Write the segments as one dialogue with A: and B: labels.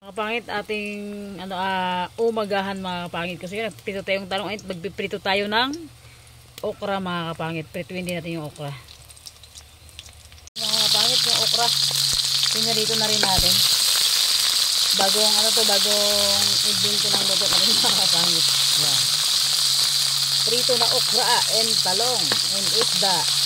A: Mga pangit ating umagahan mga kapangit. Kasi yun, prito tayong talong ay magpiprito tayo ng okra mga kapangit. Prituin din natin yung okra. Mga kapangit, yung okra pinarito na rin natin. Bagong bagong ibinto ng luto na rin mga kapangit. Yan. Prito na okra and talong and isda.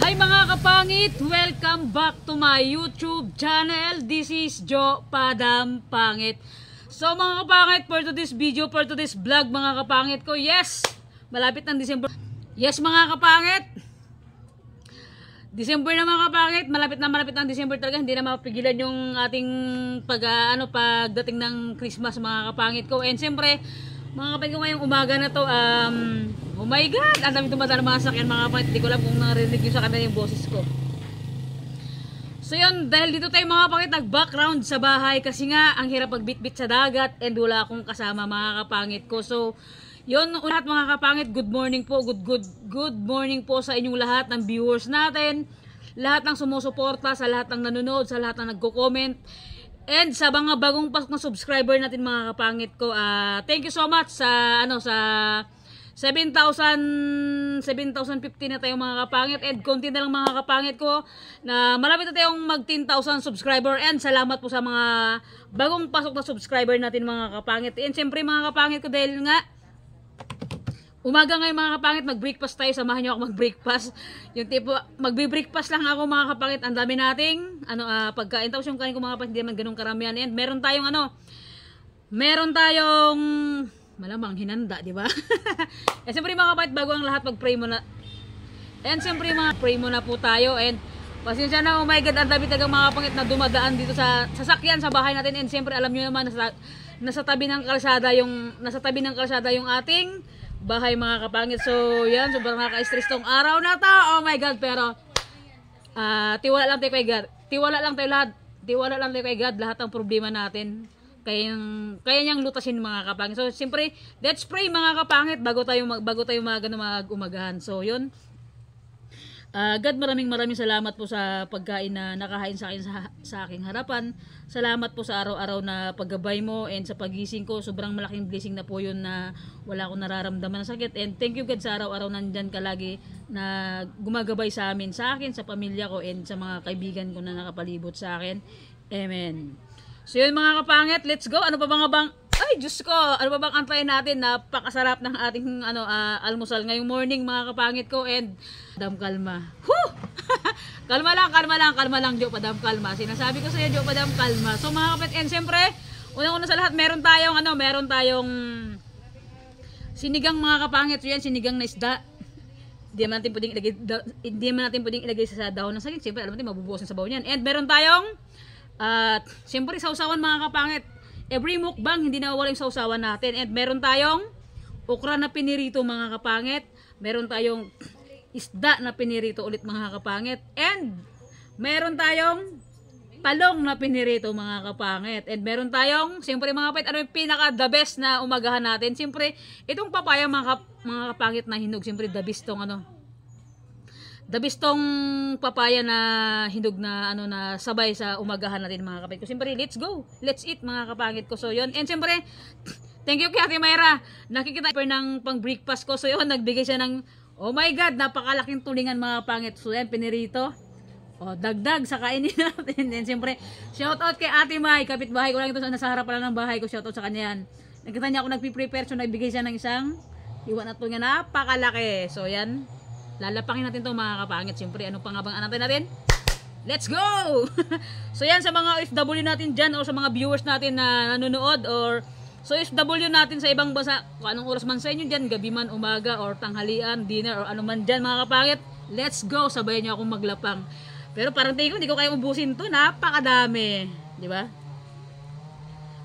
A: Hi mga kapangit! Welcome back to my YouTube channel. This is Jo Padam Pangit. So mga kapangit, for today's video, for today's vlog mga kapangit ko, yes! Malapit ng December. Yes mga kapangit! December na mga kapangit, malapit ng December talaga. Hindi na mapigilan yung ating pagdating ng Christmas mga kapangit ko. And siyempre, mga kapatid ko ngayong umaga na to, oh my God, ang dami tumadaan ng mga sakyan mga kapatid. Hindi ko alam kung narinig nyo sa kanila yung boses ko. So yun, dahil dito tayo mga kapangit nag-background sa bahay kasi nga ang hirap magbitbit sa dagat and wala akong kasama mga kapangit ko. So yun, lahat mga kapangit, good morning po, good morning po sa inyong lahat ng viewers natin, lahat ng sumusuporta, sa lahat ng nanonood, sa lahat ng nagko-comment. And sa mga bagong pasok na subscriber natin mga kapangit ko, thank you so much sa 7,050 na tayo mga kapangit, and konti na lang mga kapangit ko na malapit na tayong mag 10,000 subscriber. And salamat po sa mga bagong pasok na subscriber natin mga kapangit. And siyempre mga kapangit ko, dahil nga umaga ngayon mga kapangit, mag-breakfast tayo. Samahan nyo ako mag-breakfast. Yung tipo, magbe-breakfast lang ako mga kapangit. Ang dami nating pagkain. Tapos yung kanin ko mga kapangit, hindi naman ganun karamihan. And meron tayong malamang hinanda, di ba? And siyempre mga kapangit, bago ang lahat, mag-pray muna. And siyempre mga pray muna po tayo. And pasensya na, oh my God, ang dami tagang mga kapangit na dumadaan dito sa sasakyan sa bahay natin. And siyempre alam nyo naman, nasa tabi ng kalsada yung ating bahay mga kapangit. So yan, sobrang nakaka-stress tong araw na to. Oh my God, pero tiwala lang tayo kay God. Tiwala lang tayo kay God. Lahat ng problema natin kaya niyang lutasin mga kapangit. So siyempre, let's pray mga kapangit bago tayo mag-umagahan. So yun, God, maraming salamat po sa pagkain na nakahain sa akin sa aking harapan. Salamat po sa araw-araw na paggabay mo, and sa pagising ko, sobrang malaking blessing na po yun na wala akong nararamdaman na sakit. And thank you God sa araw-araw nandyan ka lagi na gumagabay sa amin, sa akin, sa pamilya ko, and sa mga kaibigan ko na nakapalibot sa akin. Amen. So yun mga kapangit, let's go. Ano pa bang ay Diyos ko, ano pa bang antayin natin? Napakasarap ng ating almusal ngayong morning mga kapangit ko. And kalma. Whew! kalma lang Jo Padam, kalma. Sinasabi ko sa iyo Jo Padam, kalma. So mga kapangit, and siyempre, unang-una sa lahat, meron tayong sinigang mga kapangit. So yan, sinigang na isda. Hindi naman natin pwedeng ilagay sa dahon ng saging. Siyempre, alam natin, mabubuos sa sabaw niyan. And meron tayong siyempre sausawan mga kapangit. Every mukbang, hindi nawawala yung sausawan natin. And meron tayong okra na pinirito mga kapangit. Meron tayong isda na pinirito ulit mga kapangit. And meron tayong talong na pinirito mga kapangit. And meron tayong, siyempre mga kapangit, ano yung pinaka the best na umagahan natin? Siyempre, itong papaya mga kapangit na hinog. Siyempre, the best tong papaya na hinog na na sabay sa umagahan natin mga kapangit ko. Siyempre, let's go. Let's eat mga kapangit ko. So yun. And siyempre, thank you kay Ate Mayra. Nakikita ng pang breakfast ko. So yun, nagbigay siya ng, oh my God, napakalaking tulingan mga kapangit. So yan, pinirito. O, dagdag sa kainin natin. And siyempre, shout out kay Ate May. Kapitbahay ko lang ito. Nasa harap pa lang ng bahay ko. Shout out sa kanya yan. Nakita niya ako nagpiprepare. So nagbigay siya ng isang iwan na tulingan. Napakalaki. So yan. Lalapangin natin to mga kapangit. Siyempre, ano pa nga bang natin? Let's go! So yan, sa mga OFW natin dyan, o sa mga viewers natin na nanonood, or so OFW natin sa ibang bansa, kung anong oras man sa inyo dyan, gabi man, umaga, or tanghalian, dinner, or ano man dyan mga kapangit, let's go! Sabayan nyo akong maglapang. Pero parang tingin ko, hindi ko kaya ubusin to. Napakadami. Di ba?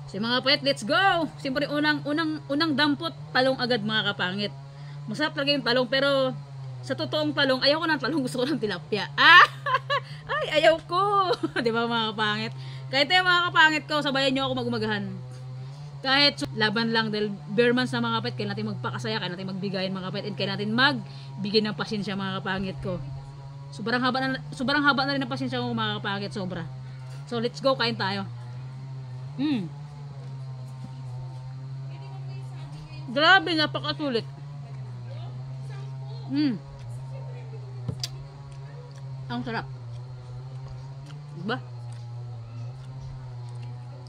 A: So mga kapangit, let's go! Siyempre, unang dampot, talong agad mga kapangit. Masarap talaga yung talong, pero sa totoong talong, ayaw ko ng talong, gusto ko ng tilapia. Ay, ayaw ko. Di ba mga kapangit? Kahit tayo mga kapangit ko, sabayan nyo ako magumagahan. Kahit laban lang, dahil bare months na mga kapangit, kaya natin magpakasaya, kaya natin magbigayin mga kapangit, and kaya natin magbigay ng pasensya mga kapangit ko. Sobrang haba na rin ang pasensya ko mga kapangit, sobra. So let's go, kain tayo. Grabe, napakasulit. Ang sarap. Diba?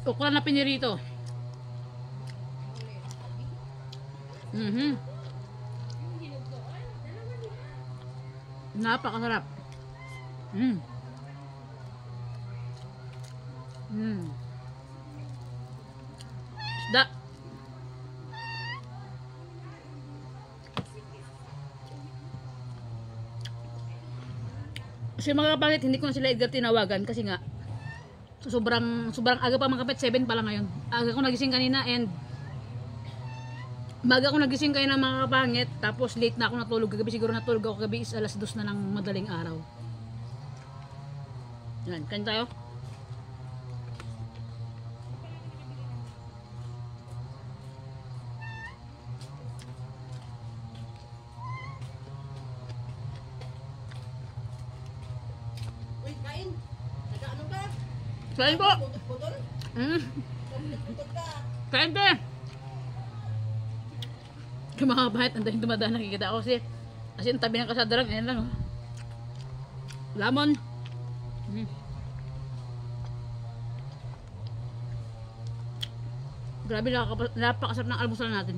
A: Okra na pinirito. Napakasarap. Isda. Kasi mga kapangit, hindi ko na sila Edgar tinawagan kasi nga sobrang aga pa mga kapit, 7 pa lang ngayon. Aga ko nagising kanina and maga ako nagising kayo ng mga kapangit, tapos late na ako natulog. Kagabi siguro natulog ako, kagabi is alas 2 na ng madaling araw. Yan, kain tayo.
B: Uy, kain. Nag-ano ka?
A: Kain po!
B: Putol? Putol ka.
A: Kain te! Yung mga kapangit, ang daming dumadaan, nakikita ako kasi ang tabi ng kasadarang, ayan lang, oh. Lamon. Grabe, napakasarap ng almusal natin.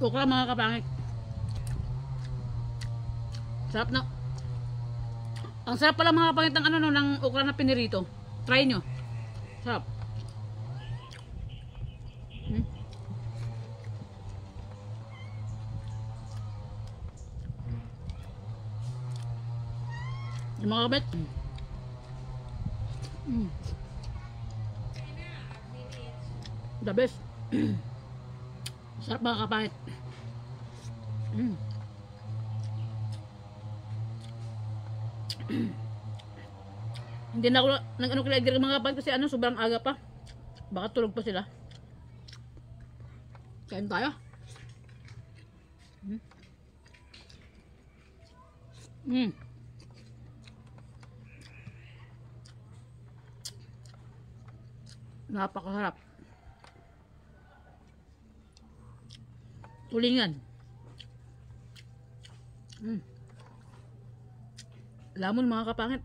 A: Okra mga kapangit. Sarap na. Ang sarap pala mga kapangit ng ng okra na pinirito. Try nyo. Sarap. Yung mga kapit. The best. Sarap mga kapangit. Hindi na ako nag-ano kila Edgar mga kapangit kasi sobrang aga pa. Baka tulog pa sila. Kain tayo. Napakasarap. Tulingan. Lamon mga kapangit.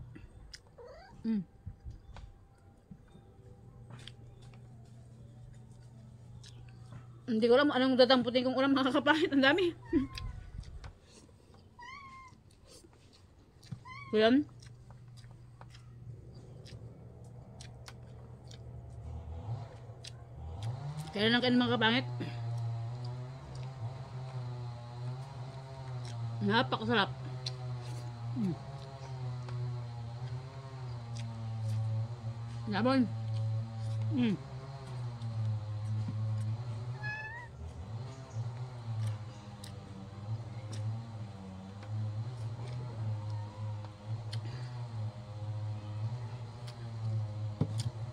A: Hindi ko alam anong datamputin kong ulam mga kapangit. Ang dami. So yan. Kaya lang kayo mga kapangit. Napakasarap. Lamon.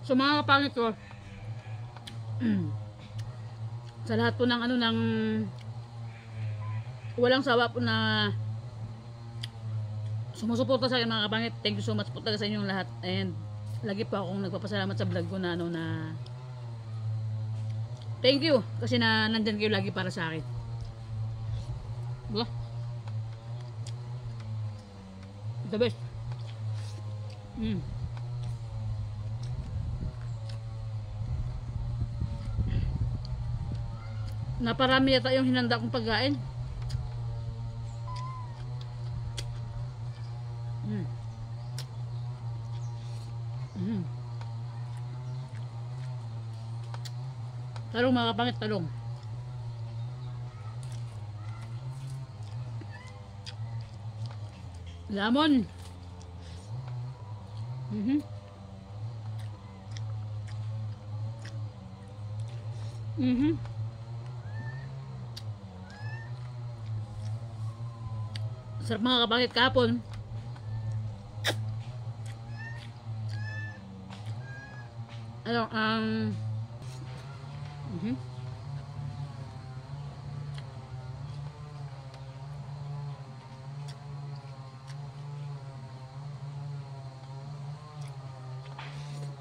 A: So mga kapangit ko, sa lahat po ng ng walang sawa po na sumusuporta sa akin mga kapangit, thank you so much po talaga sa inyong lahat, and lagi po akong nagpapasalamat sa vlog ko na na thank you kasi na nandyan kayo lagi para sa akin. Diba? The best. Naparami yata yung hinanda kong pagkain. Talong mga kapangit, talong. Lamon. Sarap mga kapangit kahapon. Mhm.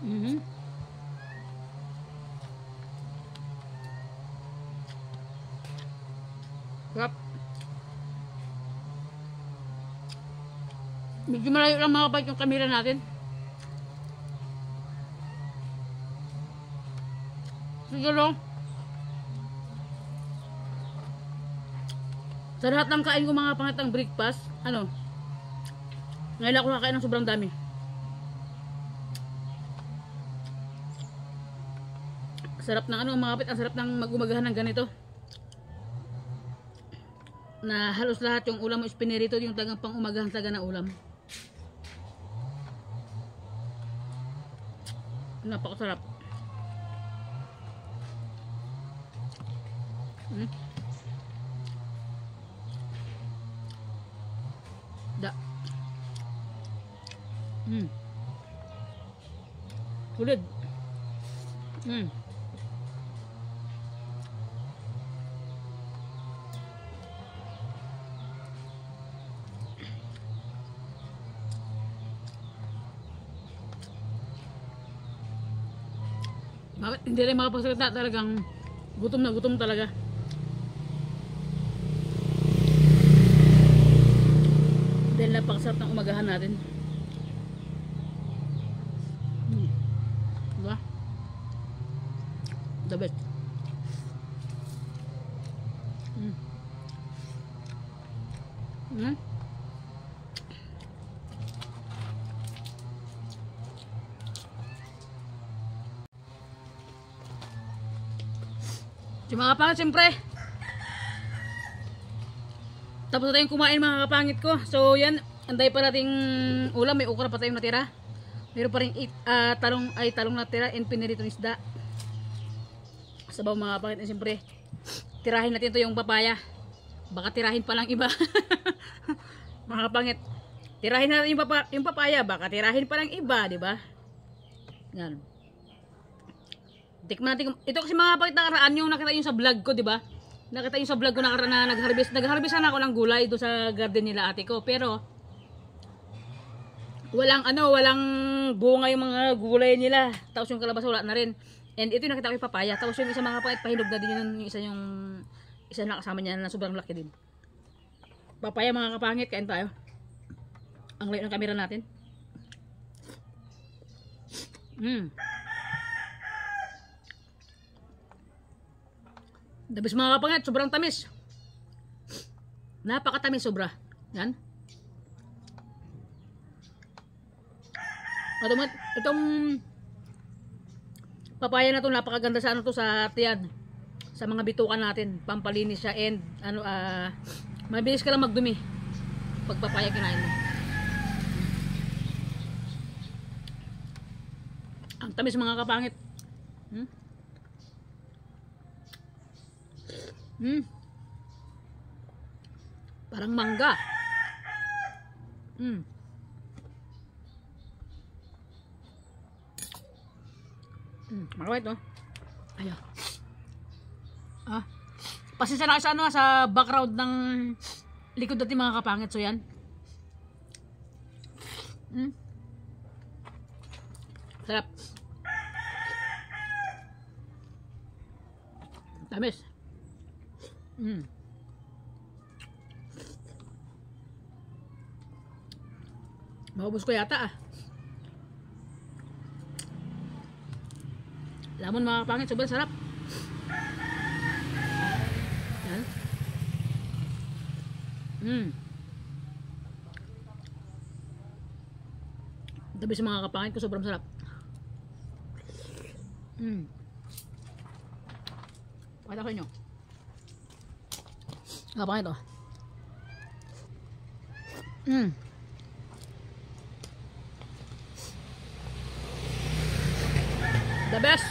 A: Mhm. Sarap. Medyo malayo lang mga kapatid yung kamera natin. Siguro, sa lahat ng kain ko mga kapangit ng breakfast, ngayon ako kakain ng sobrang dami. Sarap ng mga kapit, ang sarap ng mag-umagahan ng ganito. Na halos lahat yung ulam mo is pinirito, yung tagang pang umagahan talaga na ulam. Napakasarap. Da. Kulit. Bakit hindi rin makapagsalita, talagang gutom na gutom talaga. Dahil napakasarap ng umagahan natin. Diba? The best. Yung mga kapangit, siyempre. Tapos na tayong kumain mga kapangit ko. So yan, anday pa nating ulam. May okra pa tayong natira. Meron pa rin talong natira and piniritong isda. Sabaw mga kapangit. Siyempre, tirahin natin ito yung papaya. Baka tirahin pa lang iba. Mga kapangit, tirahin natin yung papaya. Baka tirahin pa lang iba, di ba? Yan. Tikman natin. Ito kasi mga kapangit, nakaraan yung nakita yung sa vlog ko, di ba? Nakita yung sa vlog ko nakaraan na nag-harvest na ako ng gulay doon sa garden nila ate ko. Pero walang bunga yung mga gulay nila. Tapos yung kalabasa wala na rin. And ito yung nakita ko yung papaya. Tapos yung isa mga kapangit, pahinog na din yung isa na kasama niya na sobrang laki din. Papaya mga kapangit, kain tayo. Ang layo ng camera natin. Dabis mga kapangit, sobrang tamis. Napakatamis sobra. Yan. Itong papaya na to, napakaganda sa sa tiyan. Sa mga bitukan natin, pampalinis siya and mabilis ka lang magdumi pag papaya kinain mo. Ang tamis mga kapangit. Parang mangga. Makawait, no? Ayaw. Pasensya na kayo sa background ng likod natin mga kapangit. So yan. Sarap. Tamis. Maubos ko yata Lamon mga kapangit, sobrang sarap. Yan. Tabi sa mga kapangit ko, sobrang sarap. Pakita ko inyo. Kapangit to. The best.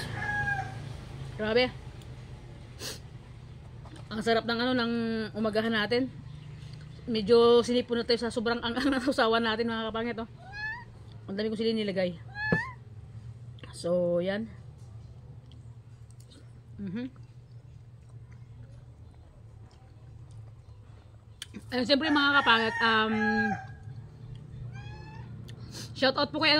A: Grabe. Ang sarap ng umagahan natin. Medyo sinipon na tayo sa sobrang ang usawan natin mga kapangit. Ang dami kong sili nilagay. So yan. Ayun, siyempre mga kapangit, shoutout po kay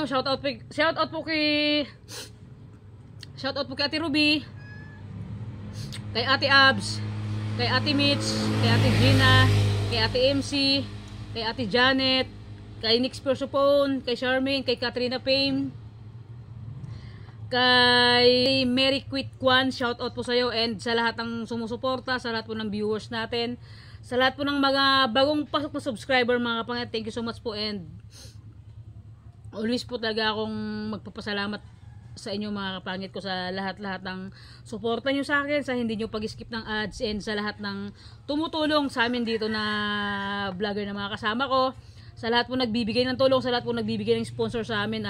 A: Ate Ruby, kay Ate Abs, kay Ate Mitch, kay Ate Gina, kay Ate MC, kay Ate Janet, kay Nix Persopone, kay Charmaine, kay Katrina Payne, kay Mary Quit Kwan, shoutout po sa iyo, and sa lahat ng sumusuporta, sa lahat po ng viewers natin, sa lahat po ng mga bagong pasok na subscriber mga kapangit, thank you so much po, and always po talaga akong magpapasalamat sa inyo mga kapangit ko sa lahat-lahat ng suporta nyo sa akin, sa hindi nyo pag-skip ng ads, and sa lahat ng tumutulong sa amin dito na vlogger na mga kasama ko, sa lahat po nagbibigay ng tulong, sa lahat po nagbibigay ng sponsor sa amin.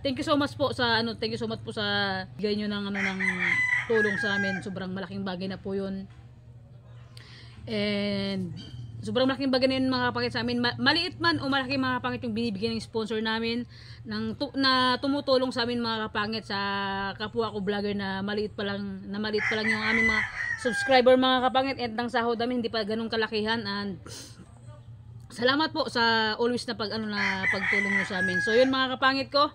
A: Thank you so much po sa bigay nyo ng ng tulong sa amin. Sobrang malaking bagay na po 'yun. And sobrang malaking bagay na yun mga kapangit sa amin. Maliit man o malaki mga kapangit yung binibigay ng sponsor namin na tumutulong sa amin mga kapangit, sa kapwa ko vlogger na maliit pa lang yung aming mga subscriber mga kapangit, and ng sahod namin hindi pa ganun kalakihan. And salamat po sa always na pagtulong niyo sa amin. So yun mga kapangit ko,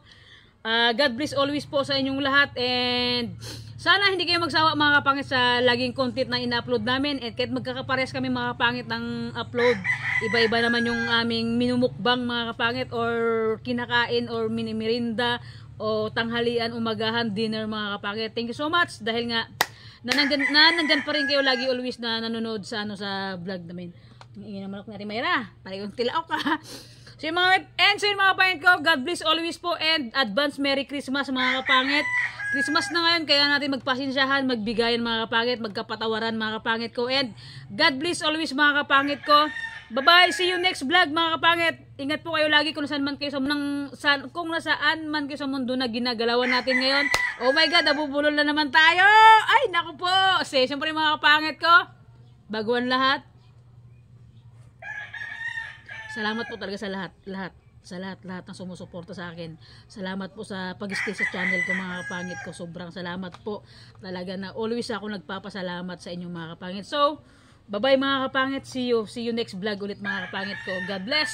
A: God bless always po sa inyong lahat, and sana hindi kayo magsawa mga kapangit sa laging content na ina-upload namin. At kahit magkakapares kami mga kapangit ng upload, iba-iba naman yung aming minumukbang mga kapangit, or kinakain, or minimirinda, o tanghalian, umagahan, dinner mga kapangit. Thank you so much dahil nga nanandyan pa rin kayo lagi always na nanonood sa vlog namin. Ingin naman ako natin Mayra, parang yung tilaok ka. So yung mga kapangit ko, God bless always po, and advance Merry Christmas mga kapangit. Christmas na ngayon, kaya natin magpasensyahan, magbigayan mga kapangit, magkapatawaran mga kapangit ko, and God bless always mga kapangit ko. Bye bye, see you next vlog mga kapangit. Ingat po kayo lagi kung nasaan man kayo kung nasaan man kayo sa mundo na ginagalawan natin ngayon. Oh my God, nabubulol na naman tayo. Ay naku po. Siyempre mga kapangit ko, baguhan lahat, salamat po talaga sa lahat ng sumusuporta sa akin. Salamat po sa pag-stay sa channel ko mga kapangit ko. Sobrang salamat po. Talaga na always ako nagpapasalamat sa inyong mga kapangit. So, bye-bye mga kapangit. See you next vlog ulit mga kapangit ko. God bless.